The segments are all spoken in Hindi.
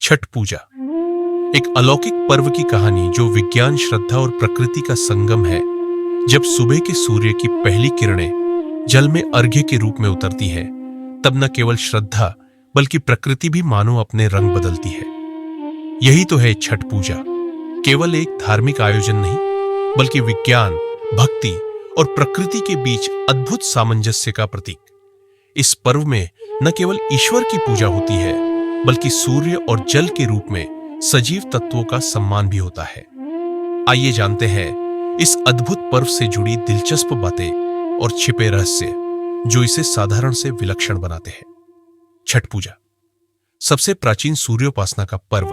छठ पूजा एक अलौकिक पर्व की कहानी जो विज्ञान, श्रद्धा और प्रकृति का संगम है। जब सुबह के सूर्य की पहली किरणें जल में अर्घ्य के रूप में उतरती है, तब न केवल श्रद्धा बल्कि प्रकृति भी मानो अपने रंग बदलती है। यही तो है छठ पूजा, केवल एक धार्मिक आयोजन नहीं, बल्कि विज्ञान, भक्ति और प्रकृति के बीच अद्भुत सामंजस्य का प्रतीक। इस पर्व में न केवल ईश्वर की पूजा होती है, बल्कि सूर्य और जल के रूप में सजीव तत्वों का सम्मान भी होता है। आइए जानते हैं इस अद्भुत पर्व से जुड़ी दिलचस्प बातें और छिपे रहस्य जो इसे साधारण से विलक्षण बनाते हैं। छठ पूजा सबसे प्राचीन सूर्योपासना का पर्व,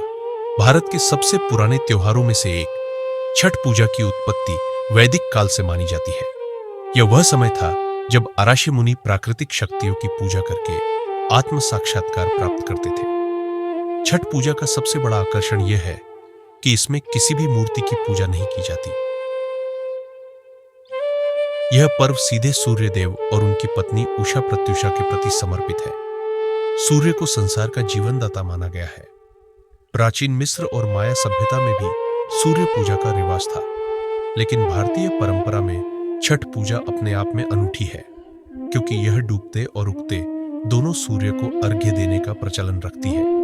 भारत के सबसे पुराने त्योहारों में से एक। छठ पूजा की उत्पत्ति वैदिक काल से मानी जाती है। यह वह समय था जब आराशी मुनि प्राकृतिक शक्तियों की पूजा करके आत्म साक्षात्कार प्राप्त करते थे। छठ पूजा का सबसे बड़ा आकर्षण यह है कि इसमें किसी भी मूर्ति की पूजा नहीं की जाती। यह पर्व सीधे सूर्य देव और उनकी पत्नी उषा प्रत्युषा के प्रति समर्पित है। सूर्य को संसार का जीवनदाता माना गया है। प्राचीन मिस्र और माया सभ्यता में भी सूर्य पूजा का रिवाज था, लेकिन भारतीय परंपरा में छठ पूजा अपने आप में अनूठी है, क्योंकि यह डूबते और उगते दोनों सूर्य को अर्घ्य देने का प्रचलन रखती है।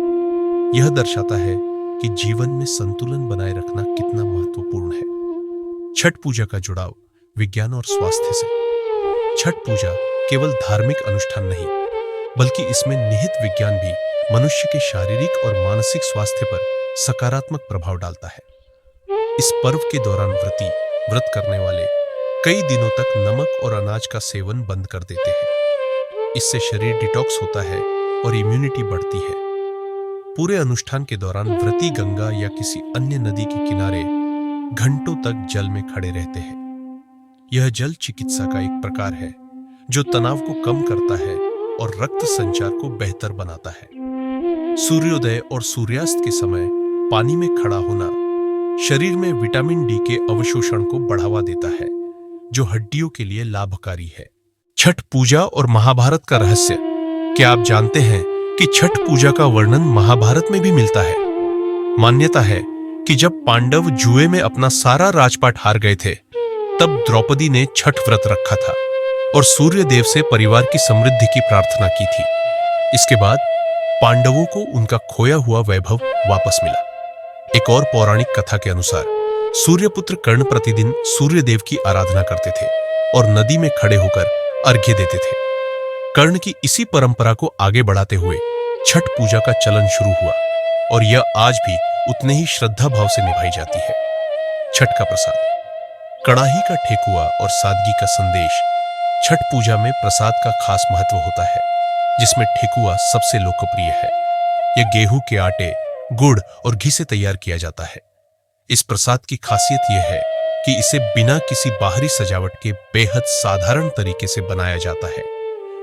यह दर्शाता है कि जीवन में संतुलन बनाए रखना कितना महत्वपूर्ण है। छठ पूजा का जुड़ाव विज्ञान और स्वास्थ्य से। छठ पूजा केवल धार्मिक अनुष्ठान नहीं, बल्कि इसमें निहित विज्ञान भी मनुष्य के शारीरिक और मानसिक स्वास्थ्य पर सकारात्मक प्रभाव डालता है। इस पर्व के दौरान व्रत करने वाले कई दिनों तक नमक और अनाज का सेवन बंद कर देते हैं। इससे शरीर डिटॉक्स होता है और इम्यूनिटी बढ़ती है। पूरे अनुष्ठान के दौरान व्रती गंगा या किसी अन्य नदी के किनारे घंटों तक जल में खड़े रहते हैं। यह जल चिकित्सा का एक प्रकार है जो तनाव को कम करता है और रक्त संचार को बेहतर बनाता है। सूर्योदय और सूर्यास्त के समय पानी में खड़ा होना शरीर में विटामिन डी के अवशोषण को बढ़ावा देता है, जो हड्डियों के लिए लाभकारी है। छठ पूजा और महाभारत का रहस्य। क्या आप जानते हैं कि छठ पूजा का वर्णन महाभारत में भी मिलता है? मान्यता है कि जब पांडव जुए में अपना सारा राजपाट हार गए थे, तब द्रौपदी ने छठ व्रत रखा था और सूर्य देव से परिवार की समृद्धि की प्रार्थना की थी। इसके बाद पांडवों को उनका खोया हुआ वैभव वापस मिला। एक और पौराणिक कथा के अनुसार सूर्यपुत्र कर्ण प्रतिदिन सूर्य देव की आराधना करते थे और नदी में खड़े होकर अर्घ्य देते थे। कर्ण की इसी परंपरा को आगे बढ़ाते हुए छठ पूजा का चलन शुरू हुआ और यह आज भी उतने ही श्रद्धा भाव से निभाई जाती है। छठ का प्रसाद। कड़ाही का ठेकुआ और सादगी का संदेश। छठ पूजा में प्रसाद का खास महत्व होता है, जिसमें ठेकुआ सबसे लोकप्रिय है। यह गेहूं के आटे, गुड़ और घी से तैयार किया जाता है। इस प्रसाद की खासियत यह है कि इसे बिना किसी बाहरी सजावट के बेहद साधारण तरीके से बनाया जाता है,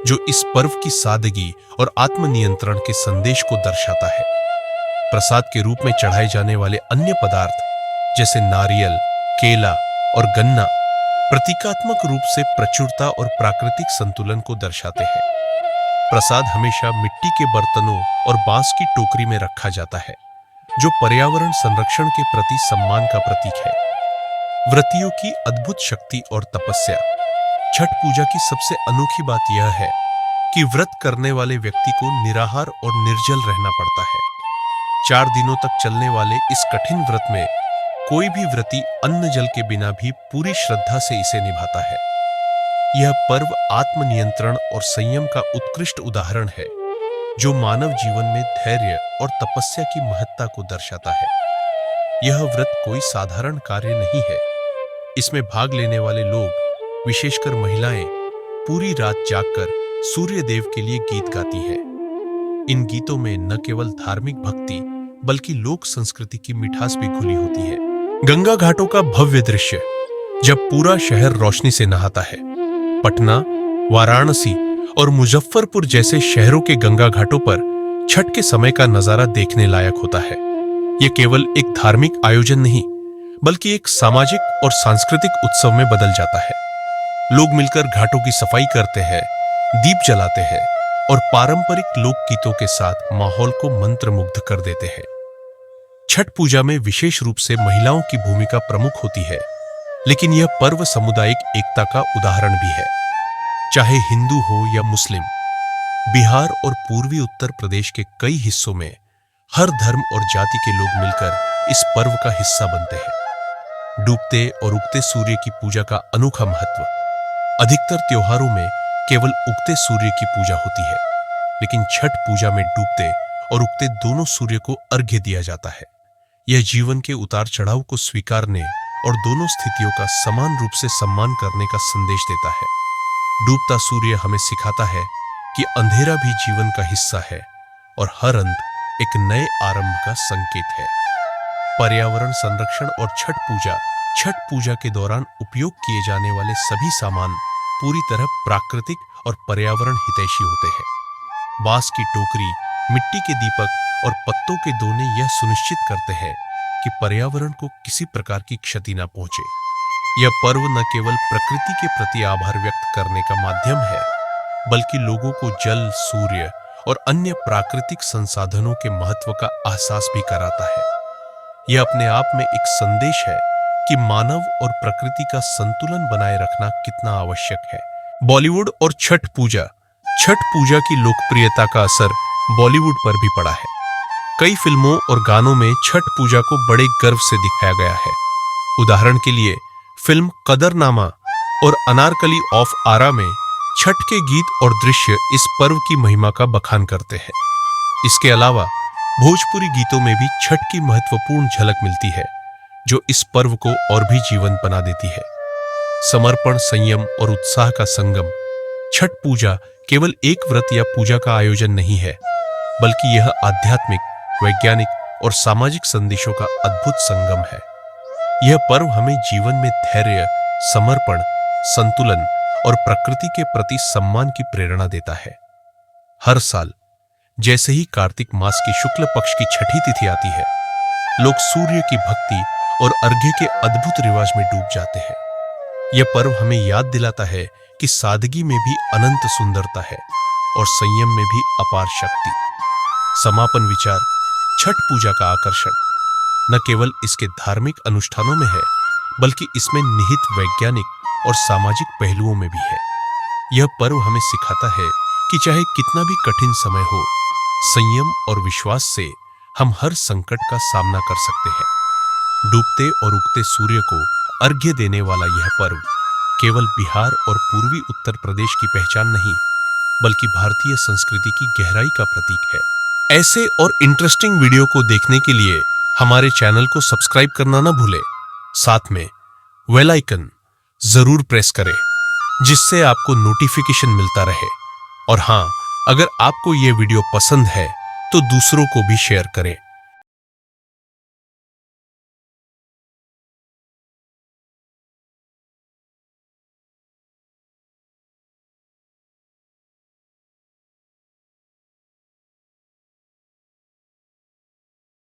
जो इस पर्व की सादगी और आत्मनियंत्रण के संदेश को दर्शाता है। प्रसाद के रूप में चढ़ाए जाने वाले अन्य पदार्थ जैसे नारियल, केला और गन्ना प्रतीकात्मक रूप से प्रचुरता और प्राकृतिक संतुलन को दर्शाते हैं। प्रसाद हमेशा मिट्टी के बर्तनों और बांस की टोकरी में रखा जाता है, जो पर्यावरण संरक्षण के प्रति सम्मान का प्रतीक है। व्रतियों की अद्भुत शक्ति और तपस्या। छठ पूजा की सबसे अनोखी बात यह है कि व्रत करने वाले व्यक्ति को निराहार और निर्जल रहना पड़ता है। 4 दिनों तक चलने वाले इस कठिन व्रत में कोई भी व्रती अन्न जल के बिना भी पूरी श्रद्धा से इसे निभाता है। यह पर्व आत्मनियंत्रण और संयम का उत्कृष्ट उदाहरण है, जो मानव जीवन में धैर्य और तपस्या की महत्ता को दर्शाता है। यह व्रत कोई साधारण कार्य नहीं है। इसमें भाग लेने वाले लोग, विशेषकर महिलाएं, पूरी रात जागकर सूर्य देव के लिए गीत गाती हैं। इन गीतों में न केवल धार्मिक भक्ति बल्कि लोक संस्कृति की मिठास भी घुली होती है। गंगा घाटों का भव्य दृश्य। जब पूरा शहर रोशनी से नहाता है, पटना, वाराणसी और मुजफ्फरपुर जैसे शहरों के गंगा घाटों पर छठ के समय का नजारा देखने लायक होता है। यह केवल एक धार्मिक आयोजन नहीं, बल्कि एक सामाजिक और सांस्कृतिक उत्सव में बदल जाता है। लोग मिलकर घाटों की सफाई करते हैं, दीप जलाते हैं और पारंपरिक लोकगीतों के साथ माहौल को मंत्रमुग्ध कर देते हैं। छठ पूजा में विशेष रूप से महिलाओं की भूमिका प्रमुख होती है, लेकिन यह पर्व सामुदायिक एकता का उदाहरण भी है। चाहे हिंदू हो या मुस्लिम, बिहार और पूर्वी उत्तर प्रदेश के कई हिस्सों में हर धर्म और जाति के लोग मिलकर इस पर्व का हिस्सा बनते हैं। डूबते और उगते सूर्य की पूजा का अनोखा महत्व। अधिकतर त्योहारों में केवल उगते सूर्य की पूजा होती है, लेकिन छठ पूजा में डूबते और उगते दोनों सूर्य को अर्घ्य दिया जाता है। यह जीवन के उतार चढ़ाव को स्वीकारने और दोनों स्थितियों का समान रूप से सम्मान करने का संदेश देता है। डूबता सूर्य हमें सिखाता है कि अंधेरा भी जीवन का हिस्सा है और हर अंत एक नए आरंभ का संकेत है। पर्यावरण संरक्षण और छठ पूजा के दौरान उपयोग किए जाने वाले सभी सामान पूरी तरह प्राकृतिक और पर्यावरण हितैषी होते हैं। बांस की टोकरी, मिट्टी के दीपक और पत्तों के दोने यह सुनिश्चित करते हैं कि पर्यावरण को किसी प्रकार की क्षति न पहुंचे। यह पर्व न केवल प्रकृति के प्रति आभार व्यक्त करने का माध्यम है, बल्कि लोगों को जल, सूर्य और अन्य प्राकृतिक संसाधनों के महत्व का एहसास भी कराता है। यह अपने आप में एक संदेश है कि मानव और प्रकृति का संतुलन बनाए रखना कितना आवश्यक है। बॉलीवुड और छठ पूजा की लोकप्रियता का असर बॉलीवुड पर भी पड़ा है। कई फिल्मों और गानों में छठ पूजा को बड़े गर्व से दिखाया गया है। उदाहरण के लिए फिल्म कदरनामा और अनारकली ऑफ आरा में छठ के गीत और दृश्य इस पर्व की महिमा का बखान करते हैं। इसके अलावा भोजपुरी गीतों में भी छठ की महत्वपूर्ण झलक मिलती है, जो इस पर्व को और भी जीवंत बना देती है। समर्पण, संयम और उत्साह का संगम। छठ पूजा केवल एक व्रत या पूजा का आयोजन नहीं है, बल्कि यह आध्यात्मिक, वैज्ञानिक और सामाजिक संदेशों का अद्भुत संगम है। यह पर्व हमें जीवन में धैर्य, समर्पण, संतुलन और प्रकृति के प्रति सम्मान की प्रेरणा देता है। हर साल जैसे ही कार्तिक मास की शुक्ल पक्ष की छठी तिथि आती है, लोग सूर्य की भक्ति और अर्घ्य के अद्भुत रिवाज में डूब जाते हैं। यह पर्व हमें याद दिलाता है कि सादगी में भी अनंत सुंदरता है और संयम में भी अपार शक्ति। समापन विचार। छठ पूजा का आकर्षण न केवल इसके धार्मिक अनुष्ठानों में है, बल्कि इसमें निहित वैज्ञानिक और सामाजिक पहलुओं में भी है। यह पर्व हमें सिखाता है कि चाहे कितना भी कठिन समय हो, संयम और विश्वास से हम हर संकट का सामना कर सकते हैं। डूबते और उगते सूर्य को अर्घ्य देने वाला यह पर्व केवल बिहार और पूर्वी उत्तर प्रदेश की पहचान नहीं, बल्कि भारतीय संस्कृति की गहराई का प्रतीक है। ऐसे और इंटरेस्टिंग वीडियो को देखने के लिए हमारे चैनल को सब्सक्राइब करना न भूलें। साथ में बेल आइकन जरूर प्रेस करें, जिससे आपको नोटिफिकेशन मिलता रहे। और हाँ, अगर आपको ये वीडियो पसंद है तो दूसरों को भी शेयर करें।